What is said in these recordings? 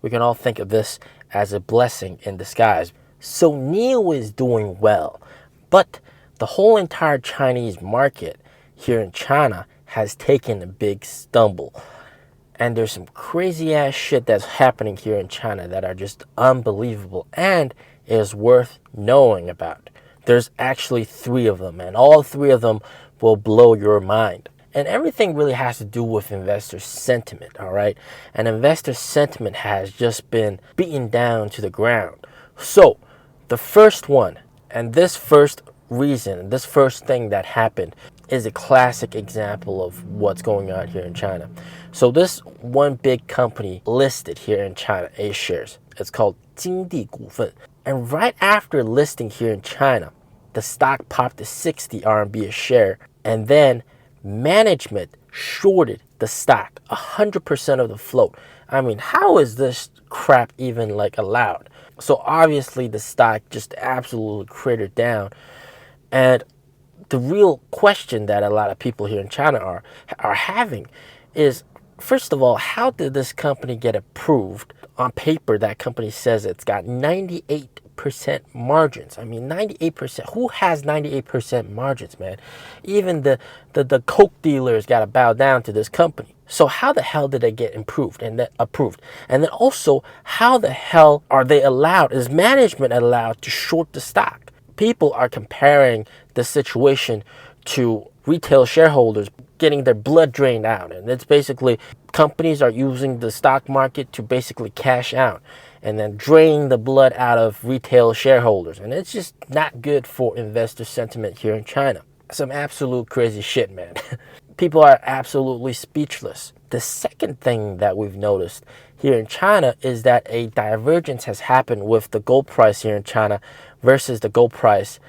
We can all think of this as a blessing in disguise. So NIO is doing well, but the whole entire Chinese market here in China has taken a big stumble. And there's some crazy ass shit that's happening here in China that are just unbelievable and is worth knowing about. There's actually three of them, and all three of them will blow your mind. And everything really has to do with investor sentiment, all right? And investor sentiment has just been beaten down to the ground. So, the first one, and this first reason, this first thing that happened is a classic example of what's going on here in China. So this one big company listed here in China, A shares. It's called Jingdi 股份. And right after listing here in China, the stock popped to 60 RMB a share, and then management shorted the stock, 100% of the float. I mean, how is this crap even like allowed? So obviously the stock just absolutely cratered down. And the real question that a lot of people here in China are having is, first of all, how did this company get approved? On paper, that company says it's got 98% margins. I mean, 98%. Who has 98% margins, man? Even the Coke dealers got to bow down to this company. So how the hell did they get approved? And then also, how the hell are they allowed? Is management allowed to short the stock? People are comparing the situation to retail shareholders getting their blood drained out. And it's basically companies are using the stock market to basically cash out and then drain the blood out of retail shareholders. And it's just not good for investor sentiment here in China. Some absolute crazy shit, man. People are absolutely speechless. The second thing that we've noticed here in China is that a divergence has happened with the gold price here in China versus the gold price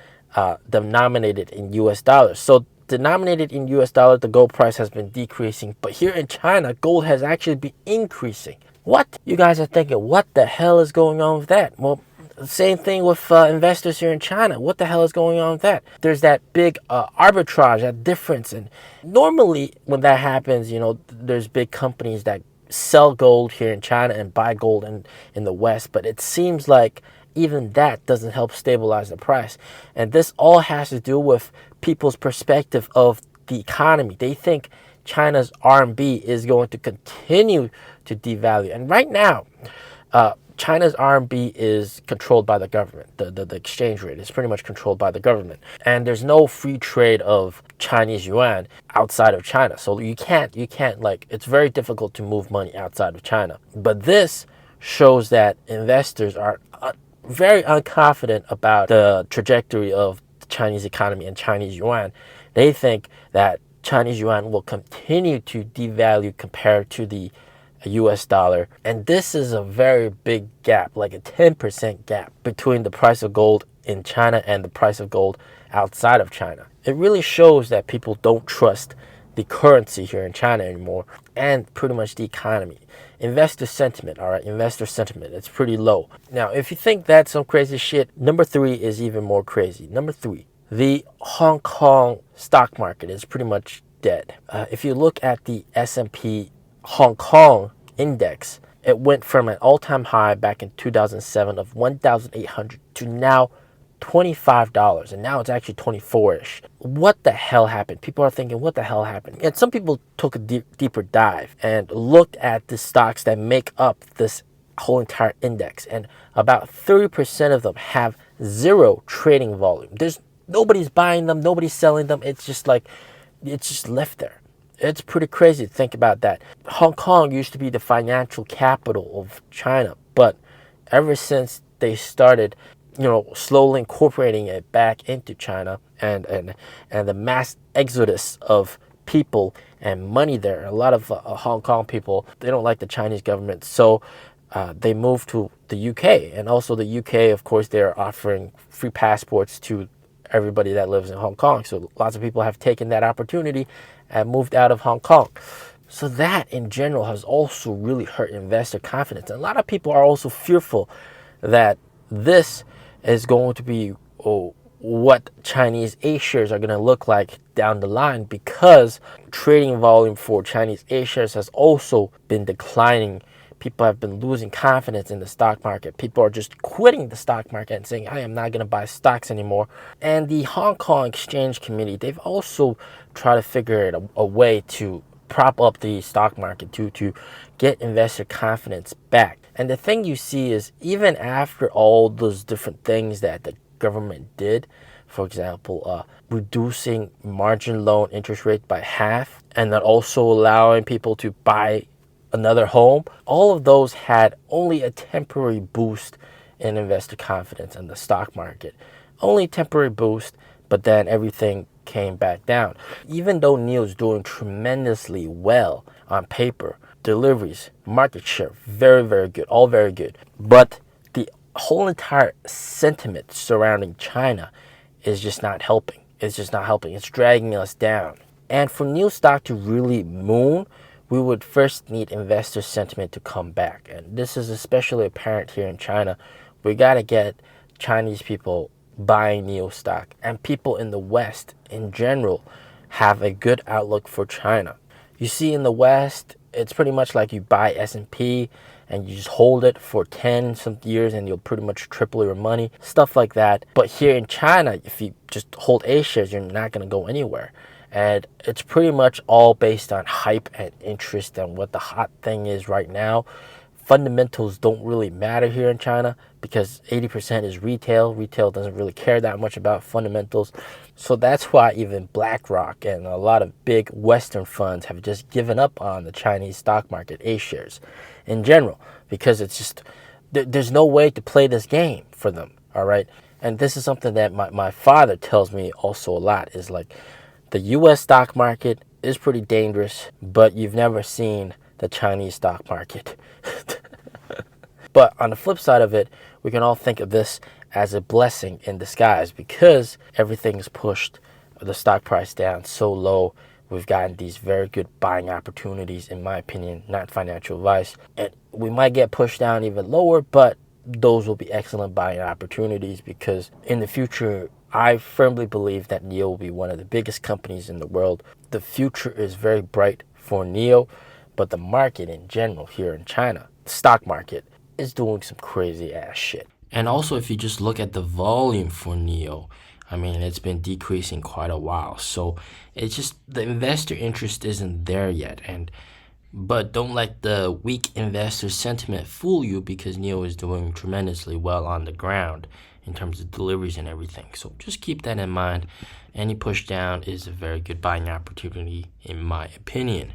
denominated in US dollars. So denominated in US dollars, the gold price has been decreasing, but here in China, gold has actually been increasing. What? You guys are thinking, what the hell is going on with that? Well, same thing with investors here in China. What the hell is going on with that? There's that big arbitrage, that difference. And normally when that happens, there's big companies that sell gold here in China and buy gold in the West. But it seems like even that doesn't help stabilize the price. And this all has to do with people's perspective of the economy. They think China's RMB is going to continue to devalue. And right now, China's RMB is controlled by the government. The exchange rate is pretty much controlled by the government. And there's no free trade of Chinese yuan outside of China. So you can't it's very difficult to move money outside of China. But this shows that investors are very unconfident about the trajectory of the Chinese economy and Chinese yuan. They think that Chinese yuan will continue to devalue compared to the US dollar. And this is a very big gap, like a 10% gap between the price of gold in China and the price of gold outside of China. It really shows that people don't trust the currency here in China anymore and pretty much the economy. Investor sentiment, all right, investor sentiment, it's pretty low. Now, if you think that's some crazy shit, number 3 is even more crazy. Number 3, the Hong Kong stock market is pretty much dead. If you look at the S&P Hong Kong index, it went from an all-time high back in 2007 of 1,800 to now $25, and now it's actually 24-ish. What the hell happened? People are thinking, what the hell happened? And some people took a deeper dive and looked at the stocks that make up this whole entire index, and about 30% of them have zero trading volume. Nobody's buying them, nobody's selling them. It's just left there. It's pretty crazy to think about that. Hong Kong used to be the financial capital of China, but ever since they started slowly incorporating it back into China, and the mass exodus of people and money there. A lot of Hong Kong people, they don't like the Chinese government, so they moved to the UK. And also the UK, of course, they're offering free passports to everybody that lives in Hong Kong. So lots of people have taken that opportunity and moved out of Hong Kong. So that in general has also really hurt investor confidence. And a lot of people are also fearful that this is going to be what Chinese A shares are going to look like down the line, because trading volume for Chinese A shares has also been declining People have been losing confidence in the stock market. People are just quitting the stock market and saying, I am not going to buy stocks anymore. And the Hong Kong Exchange Committee, they've also tried to figure out a way to prop up the stock market to get investor confidence back. And the thing you see is, even after all those different things that the government did, for example, reducing margin loan interest rate by half, and then also allowing people to buy another home, all of those had only a temporary boost in investor confidence in the stock market. Only temporary boost, but then everything came back down. Even though NIO is doing tremendously well on paper, deliveries, market share, very, very good, all very good. But the whole entire sentiment surrounding China is just not helping. It's just not helping. It's dragging us down. And for NIO stock to really moon, we would first need investor sentiment to come back. And this is especially apparent here in China. We got to get Chinese people buying NIO stock, and people in the West in general have a good outlook for China. You see, in the West, it's pretty much like you buy S&P and you just hold it for 10 some years and you'll pretty much triple your money, stuff like that. But here in China, if you just hold A shares, you're not going to go anywhere. And it's pretty much all based on hype and interest and what the hot thing is right now. Fundamentals don't really matter here in China because 80% is retail. Retail doesn't really care that much about fundamentals. So that's why even BlackRock and a lot of big Western funds have just given up on the Chinese stock market, A shares in general, because it's just, there's no way to play this game for them, all right? And this is something that my father tells me also a lot, is like, the U.S. stock market is pretty dangerous, but you've never seen the Chinese stock market. But on the flip side of it, we can all think of this as a blessing in disguise, because everything's pushed the stock price down so low. We've gotten these very good buying opportunities, in my opinion, not financial advice. And we might get pushed down even lower, but those will be excellent buying opportunities, because in the future, I firmly believe that NIO will be one of the biggest companies in the world. The future is very bright for NIO, but the market in general here in China, the stock market, is doing some crazy ass shit. And also, if you just look at the volume for NIO, I mean, it's been decreasing quite a while. So it's just the investor interest isn't there yet. But don't let the weak investor sentiment fool you, because NIO is doing tremendously well on the ground in terms of deliveries and everything. So just keep that in mind. Any push down is a very good buying opportunity, in my opinion.